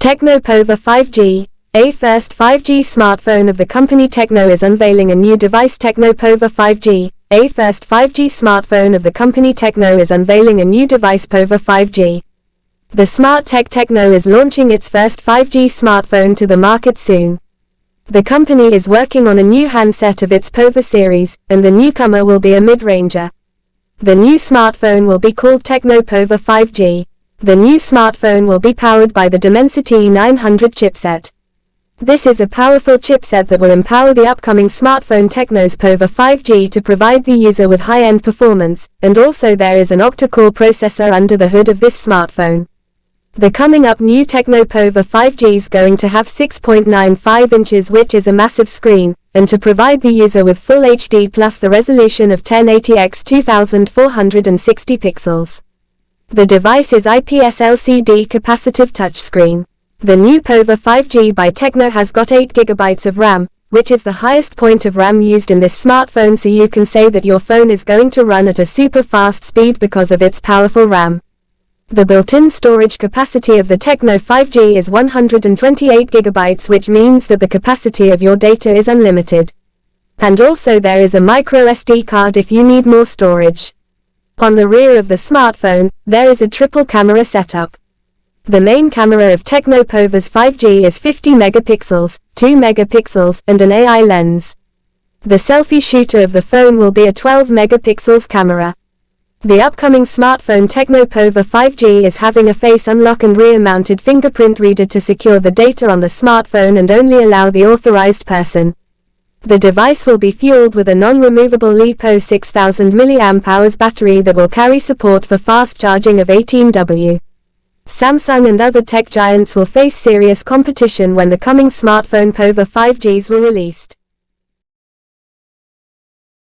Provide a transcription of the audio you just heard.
Tecno Pova 5G, a first 5G smartphone of the company Techno is unveiling a new device. Tecno Pova 5G, a first 5G smartphone of the company Techno is unveiling a new device. Pova 5G. The smart tech Techno is launching its first 5G smartphone to the market soon. The company is working on a new handset of its Pova series, and the newcomer will be a mid-ranger. The new smartphone will be called Tecno Pova 5G. The new smartphone will be powered by the Dimensity 900 chipset. This is a powerful chipset that will empower the upcoming smartphone Tecno's Pova 5G to provide the user with high-end performance, and also there is an octa-core processor under the hood of this smartphone. The coming up new Tecno Pova 5G is going to have 6.95 inches, which is a massive screen, and to provide the user with Full HD plus the resolution of 1080x 2460 pixels. The device is IPS LCD capacitive touchscreen. The new Pova 5G by Techno has got 8GB of RAM, which is the highest point of RAM used in this smartphone, so you can say that your phone is going to run at a super fast speed because of its powerful RAM. The built-in storage capacity of the Tecno 5G is 128GB, which means that the capacity of your data is unlimited. And also there is a micro SD card if you need more storage. On the rear of the smartphone, there is a triple camera setup. The main camera of Tecno Pova's 5G is 50 megapixels, 2 megapixels, and an AI lens. The selfie shooter of the phone will be a 12 megapixels camera. The upcoming smartphone Tecno Pova 5G is having a face unlock and rear-mounted fingerprint reader to secure the data on the smartphone and only allow the authorized person. The device will be fueled with a non-removable LiPo 6000 mAh battery that will carry support for fast charging of 18W. Samsung and other tech giants will face serious competition when the coming smartphone Pova 5Gs were released.